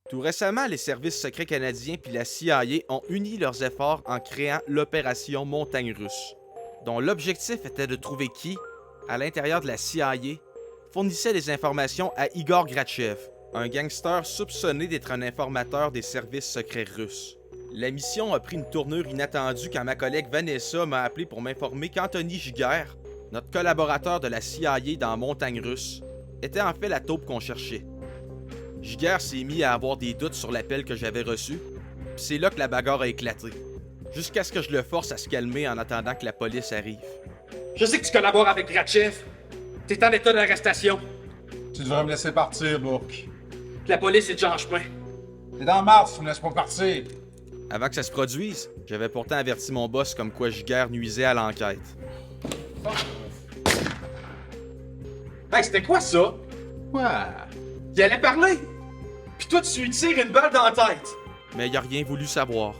Tout récemment, les services secrets canadiens puis la CIA ont uni leurs efforts en créant l'opération Montagne Russe, dont l'objectif était de trouver qui, à l'intérieur de la CIA, fournissait des informations à Igor Grachev, un gangster soupçonné d'être un informateur des services secrets russes. La mission a pris une tournure inattendue quand ma collègue Vanessa m'a appelé pour m'informer qu'Anthony Giguère, notre collaborateur de la CIA dans Montagne Russe, était en fait la taupe qu'on cherchait. Giguère s'est mis à avoir des doutes sur l'appel que j'avais reçu, puis c'est là que la bagarre a éclaté, jusqu'à ce que je le force à se calmer en attendant que la police arrive. Je sais que tu collabores avec Grachev. T'es en état d'arrestation. Tu devrais me laisser partir, Bourque. La police est déjà en chemin. T'es dans Mars, tu me laisses pas partir. Avant que ça se produise, j'avais pourtant averti mon boss comme quoi Giguère nuisait à l'enquête. Hey, c'était quoi ça? Quoi? Il allait parler! Puis toi, tu lui tires une balle dans la tête! Mais il a rien voulu savoir.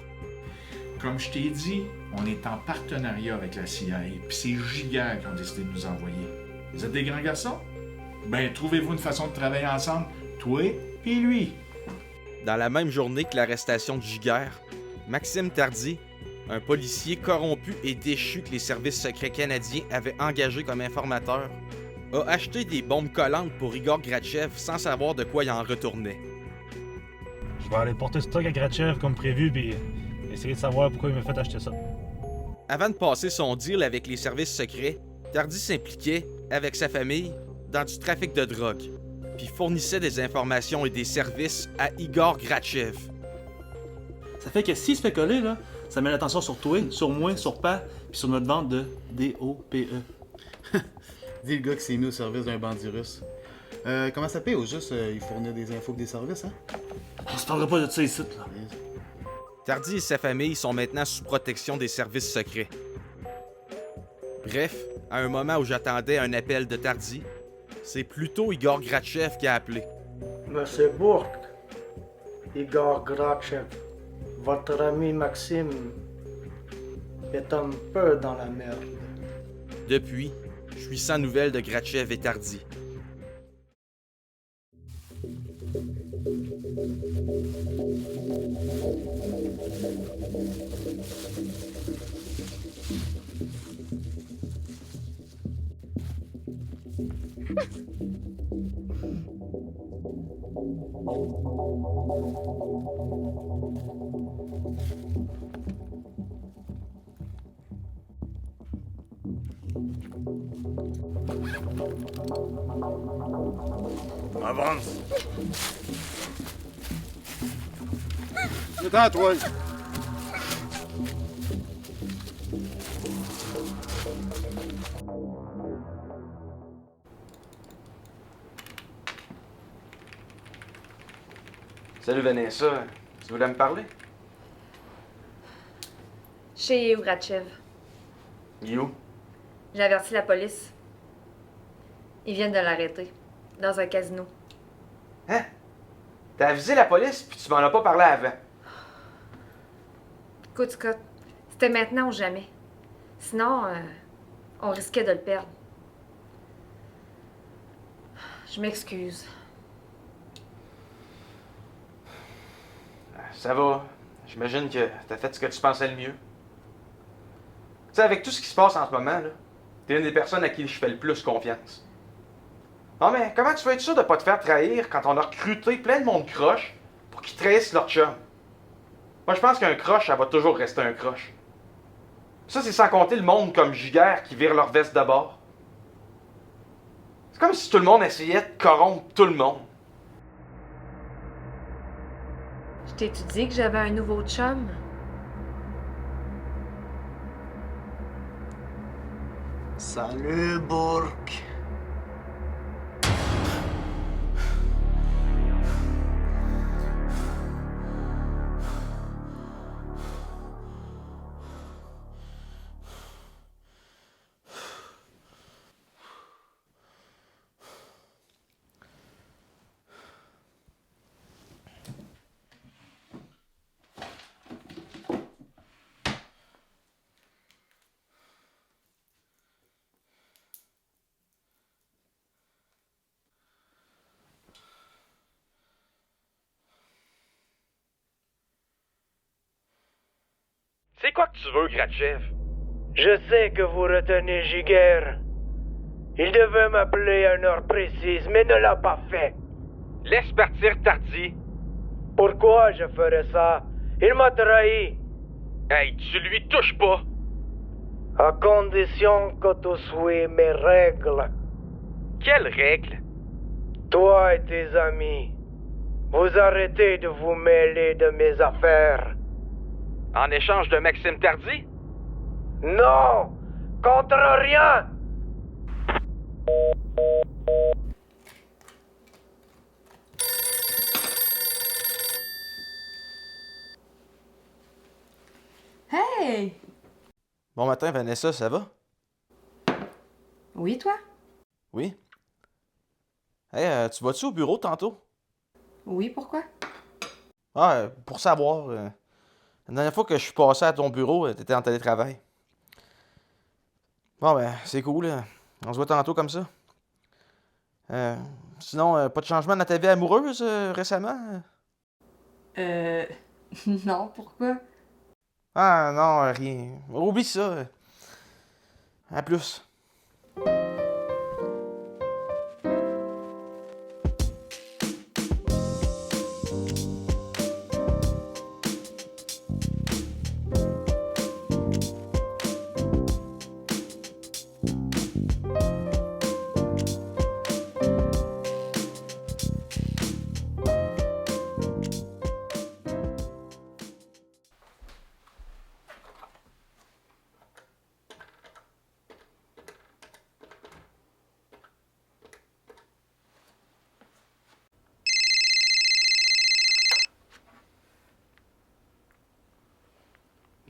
Comme je t'ai dit, on est en partenariat avec la CIA, puis c'est Giguère qui ont décidé de nous envoyer. Vous êtes des grands garçons? Ben, trouvez-vous une façon de travailler ensemble, toi et lui. Dans la même journée que l'arrestation de Giguère, Maxime Tardy, un policier corrompu et déchu que les services secrets canadiens avaient engagé comme informateur, a acheté des bombes collantes pour Igor Grachev sans savoir de quoi il en retournait. Je vais aller porter stock à Grachev comme prévu puis essayer de savoir pourquoi il m'a fait acheter ça. Avant de passer son deal avec les services secrets, Tardy s'impliquait, avec sa famille, dans du trafic de drogue, puis fournissait des informations et des services à Igor Grachev. Ça fait que s'il se fait coller, là, ça met l'attention sur toi, sur moi, sur Pat, puis sur notre vente de DOPE. Dis le gars qui s'est mis au service d'un bandit russe. Comment ça paye au juste il fournit des infos et des services, hein? On se parlera pas de ça ici, là. Tardy et sa famille sont maintenant sous protection des services secrets. Bref, à un moment où j'attendais un appel de Tardy, c'est plutôt Igor Grachev qui a appelé. Monsieur Bourque, Igor Grachev, votre ami Maxime est un peu dans la merde. Depuis, je suis sans nouvelles de Grachev et Tardy. Avance! Viens-t'en, toi! Salut Vanessa, tu voulais me parler? Chez Grachev. You? J'ai averti la police. Ils viennent de l'arrêter. Dans un casino. Hein? T'as avisé la police puis tu m'en as pas parlé avant. Écoute, Scott, c'était maintenant ou jamais. Sinon, on risquait de le perdre. Je m'excuse. Ça va. J'imagine que t'as fait ce que tu pensais le mieux. Tu sais, avec tout ce qui se passe en ce moment, là, t'es une des personnes à qui je fais le plus confiance. Non mais, comment tu vas être sûr de pas te faire trahir quand on a recruté plein de monde croche pour qu'ils trahissent leur chum? Moi, je pense qu'un croche, ça va toujours rester un croche. Ça, c'est sans compter le monde comme Giguère qui vire leur veste de bord. C'est comme si tout le monde essayait de corrompre tout le monde. Je t'ai-tu dit que j'avais un nouveau chum? Salut, Bourque. C'est quoi que tu veux, Gratchev? Je sais que vous retenez Giguère. Il devait m'appeler à une heure précise, mais ne l'a pas fait. Laisse partir Tardy. Pourquoi je ferais ça? Il m'a trahi. Hey, tu lui touches pas. À condition que tu suives mes règles. Quelles règles? Toi et tes amis, vous arrêtez de vous mêler de mes affaires. En échange de Maxime Tardy? Non! Contre rien! Hey! Bon matin, Vanessa, ça va? Oui, toi? Oui. Hey, tu vas-tu au bureau tantôt? Oui, pourquoi? Ah, pour savoir. La dernière fois que je suis passé à ton bureau, t'étais en télétravail. Bon, ben, c'est cool. On se voit tantôt comme ça. Sinon, pas de changement dans ta vie amoureuse récemment? Non, pourquoi? Ah, non, rien. Oublie ça. À plus.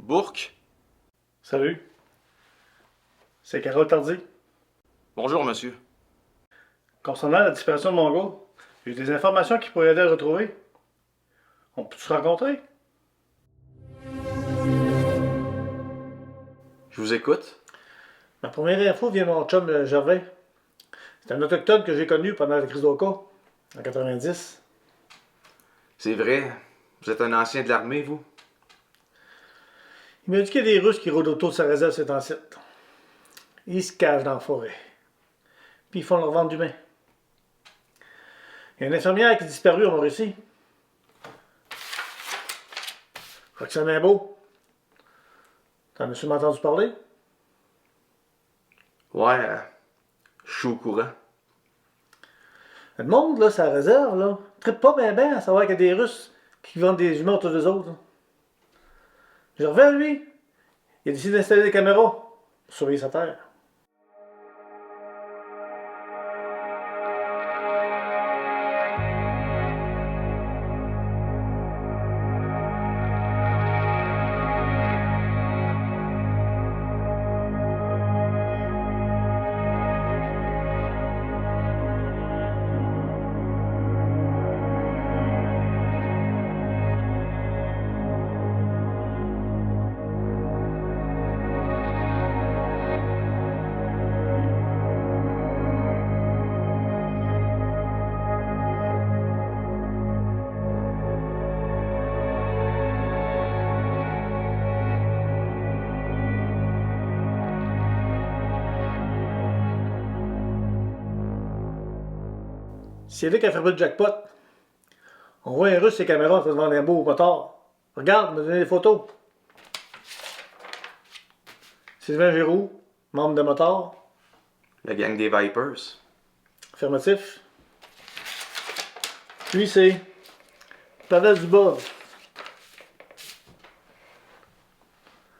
Bourque? Salut. C'est Carole Tardy. Bonjour, monsieur. Concernant la disparition de mon gars, j'ai des informations qui pourraient aider à le retrouver. On peut se rencontrer? Je vous écoute. Ma première info vient de mon chum Gervais. C'est un autochtone que j'ai connu pendant la crise d'Oka, en 90. C'est vrai. Vous êtes un ancien de l'armée, vous? Il m'a dit qu'il y a des Russes qui rôdent autour de sa réserve cet ancêtre. Ils se cachent dans la forêt. Puis ils font leur vente d'humains. Il y a une infirmière qui est disparue à Mauricie. Roxane Imbeau. T'en as sûrement entendu parler? Ouais, je suis au courant. Le monde, là, sa réserve, là, trippe pas bien à savoir qu'il y a des Russes qui vendent des humains autour d'eux autres. Là. Gervais, lui, il a décidé d'installer des caméras pour surveiller sa terre. C'est là qu'a frappé le jackpot. On voit un Russe ses caméras en train de vendre un beau motard. Regarde, me donner des photos. Sylvain Giroux, membre de Motard. La gang des Vipers. Affirmatif. Lui, c'est Pavel Dubov.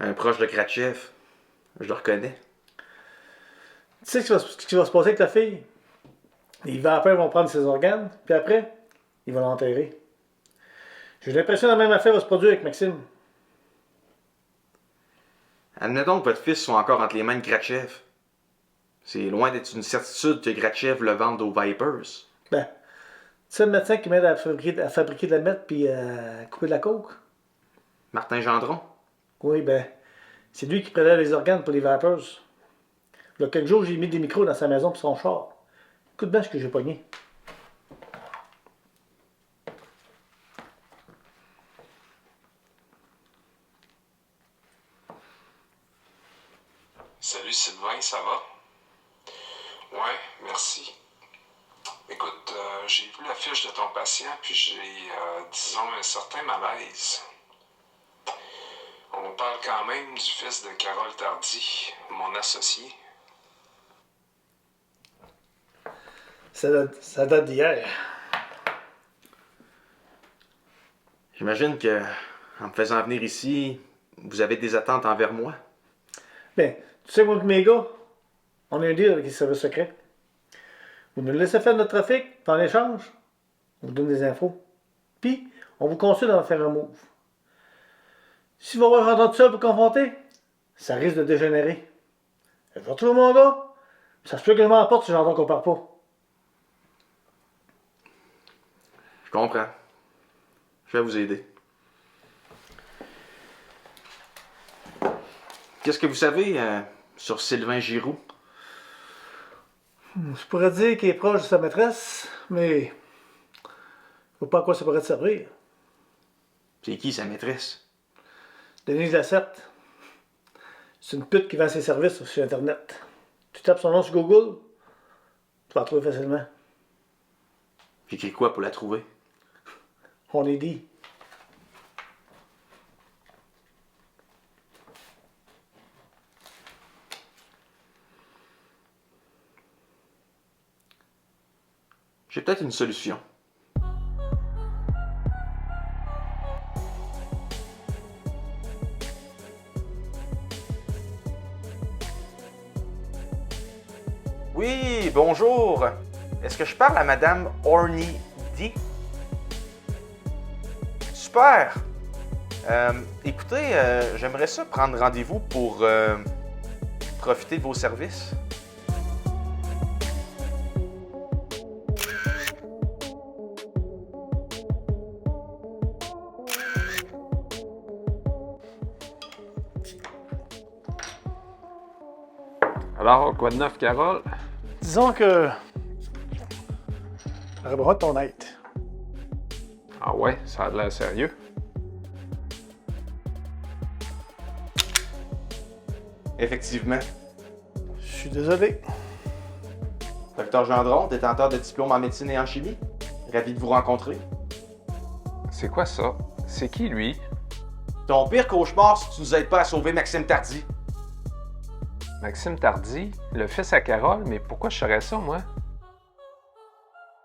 Un proche de Kratchev. Je le reconnais. Tu sais ce qui va se passer avec la fille? Les vapeurs vont prendre ses organes, puis après, ils vont l'enterrer. J'ai l'impression que la même affaire va se produire avec Maxime. Admettons que votre fils soit encore entre les mains de Kratchev. C'est loin d'être une certitude que Kratchev le vende aux Vipers. Ben, c'est le médecin qui m'aide à fabriquer de la meth puis à couper de la coke. Martin Gendron? Oui, ben, c'est lui qui prélève les organes pour les Vipers. Il y a quelques jours, j'ai mis des micros dans sa maison pour son char. Écoute bien ce que j'ai pogné. Salut Sylvain, ça va? Ouais, merci. Écoute, j'ai vu la fiche de ton patient, puis j'ai, disons, un certain malaise. On parle quand même du fils de Carole Tardy, mon associé. Ça date d'hier. J'imagine que, en me faisant venir ici, vous avez des attentes envers moi. Ben, tu sais, moi et mes gars, on a un deal avec les services secrets. Vous nous laissez faire notre trafic, puis en échange, on vous donne des infos. Puis, on vous conseille d'en faire un move. Si vous avez entendu ça pour confronter, ça risque de dégénérer. Je vais retrouver mon gars, ça se peut que je m'emporte si j'entends qu'on part pas. Je comprends. Je vais vous aider. Qu'est-ce que vous savez sur Sylvain Giroux? Je pourrais dire qu'il est proche de sa maîtresse, mais je vois pas à quoi ça pourrait te servir. C'est qui sa maîtresse? Denise Lacerte. C'est une pute qui vend ses services sur Internet. Tu tapes son nom sur Google, tu vas la trouver facilement. J'écris quoi pour la trouver? On est dit. J'ai peut-être une solution. Oui, bonjour. Est-ce que je parle à Madame Orny D? Super. Écoutez, j'aimerais ça prendre rendez-vous pour profiter de vos services. Alors, quoi de neuf, Carole? Disons que j'aurais besoin de ton aide. Ah ouais, ça a l'air sérieux. Effectivement. Je suis désolé. Docteur Gendron, détenteur de diplôme en médecine et en chimie. Ravi de vous rencontrer. C'est quoi ça? C'est qui, lui? Ton pire cauchemar si tu nous aides pas à sauver Maxime Tardy. Maxime Tardy, le fils à Carole, mais pourquoi je saurais ça, moi?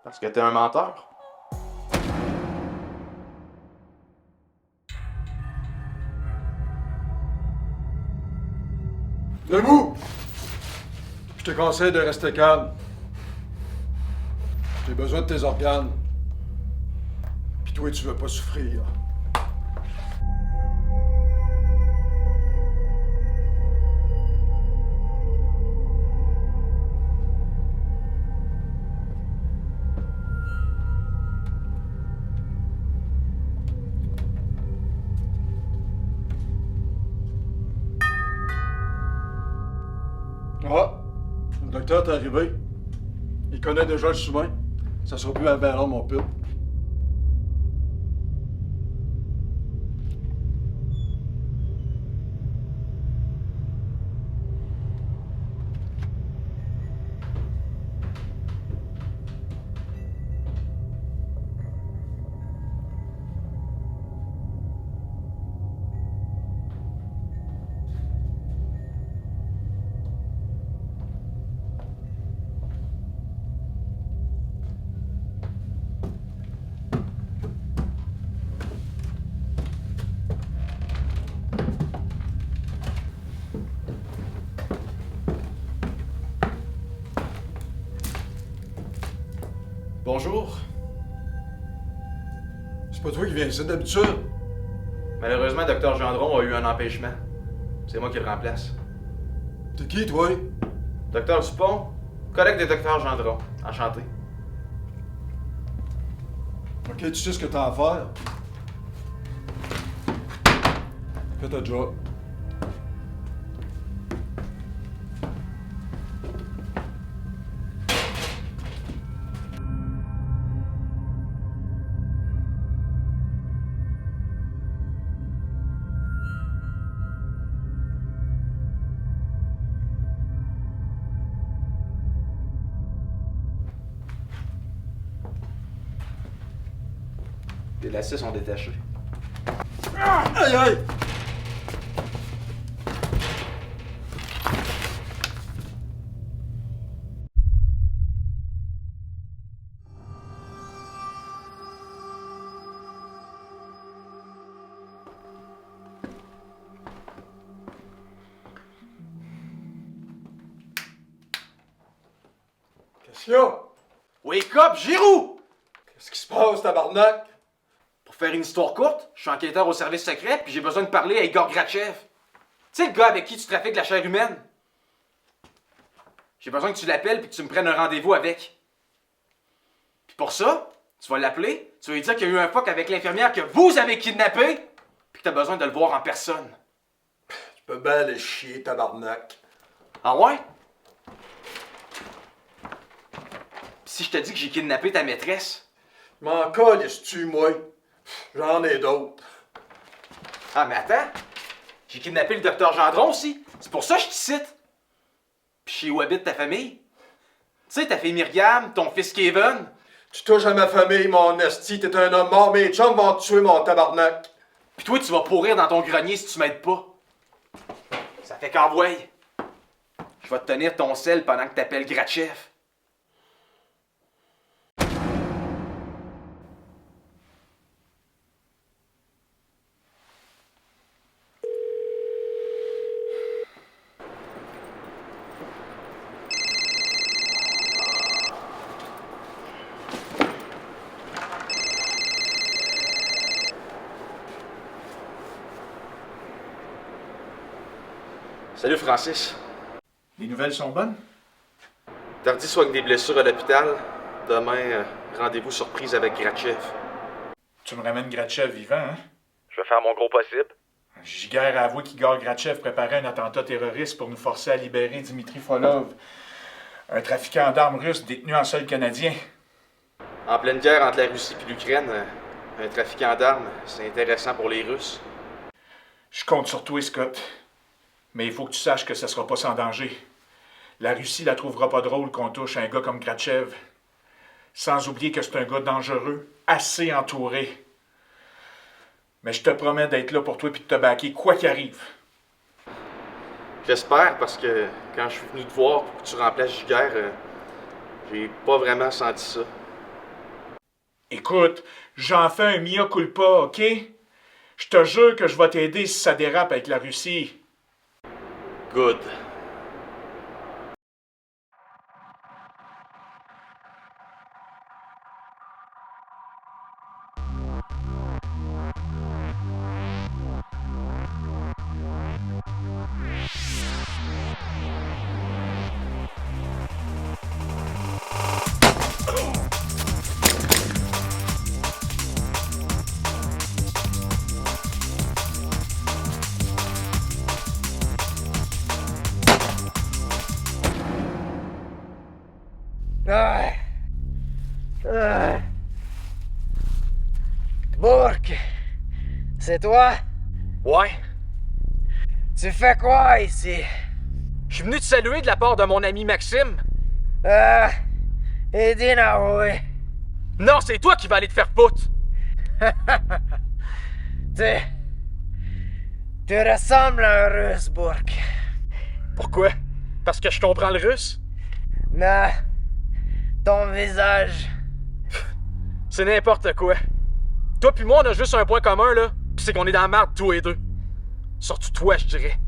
Parce que t'es un menteur. Debout! Je te conseille de rester calme. J'ai besoin de tes organes. Puis toi, tu veux pas souffrir. Ah! Le docteur est arrivé. Il connaît déjà le sous-main. Ça sera plus un ballon, mon pile. Bonjour. C'est pas toi qui viens ici d'habitude? Malheureusement, Dr. Gendron a eu un empêchement. C'est moi qui le remplace. T'es qui, toi? Dr. Dupont, collègue de Dr. Gendron. Enchanté. Ok, tu sais ce que t'as à faire. Fais ta job. Les lacets sont détachés. Aïe aïe! Qu'est-ce qu'il y a? Wake up, Giroux! Qu'est-ce qui se passe, tabarnak? Pour faire une histoire courte, je suis enquêteur au service secret puis j'ai besoin de parler à Igor Grachev. Tu sais, le gars avec qui tu trafiques la chair humaine? J'ai besoin que tu l'appelles puis que tu me prennes un rendez-vous avec. Puis pour ça, tu vas l'appeler, tu vas lui dire qu'il y a eu un fuck avec l'infirmière que vous avez kidnappé puis que t'as besoin de le voir en personne. Tu peux bien aller chier, tabarnak. Ah ouais? Pis si je te dis que j'ai kidnappé ta maîtresse? M'en calisses-tu, moi? J'en ai d'autres. Ah, mais attends! J'ai kidnappé le docteur Gendron aussi! C'est pour ça que je te cite! Pis chez où habite ta famille? Tu sais, ta fille Myriam, ton fils Kevin? Tu touches à ma famille, mon esti, t'es un homme mort, mes chums vont te tuer, mon tabarnak! Pis toi, tu vas pourrir dans ton grenier si tu m'aides pas. Ça fait qu'envoie. Je vais te tenir ton sel pendant que t'appelles Grachev. Salut Francis. Les nouvelles sont bonnes? Tardy soigne des blessures à l'hôpital. Demain, rendez-vous surprise avec Grachev. Tu me ramènes Grachev vivant, hein? Je vais faire mon gros possible. Giguère a avoué qu'Igor Grachev préparait un attentat terroriste pour nous forcer à libérer Dimitri Folov, un trafiquant d'armes russe détenu en sol canadien. En pleine guerre entre la Russie et l'Ukraine, un trafiquant d'armes, c'est intéressant pour les Russes. Je compte sur toi, Scott. Mais il faut que tu saches que ça sera pas sans danger. La Russie la trouvera pas drôle qu'on touche un gars comme Grachev. Sans oublier que c'est un gars dangereux, assez entouré. Mais je te promets d'être là pour toi et de te backer, quoi qu'il arrive. J'espère, parce que quand je suis venu te voir pour que tu remplaces Giguère, j'ai pas vraiment senti ça. Écoute, j'en fais un mea culpa, OK? Je te jure que je vais t'aider si ça dérape avec la Russie. Good. Bourque, c'est toi? Ouais. Tu fais quoi ici? Je suis venu te saluer de la part de mon ami Maxime. Edina, oui. Non, c'est toi qui vas aller te faire foutre. Tu ressembles à un russe, Bourque. Pourquoi? Parce que je comprends le russe? Non. Ton visage. C'est n'importe quoi. Toi puis moi, on a juste un point commun, là. Pis c'est qu'on est dans la merde, tous les deux. Surtout toi, je dirais.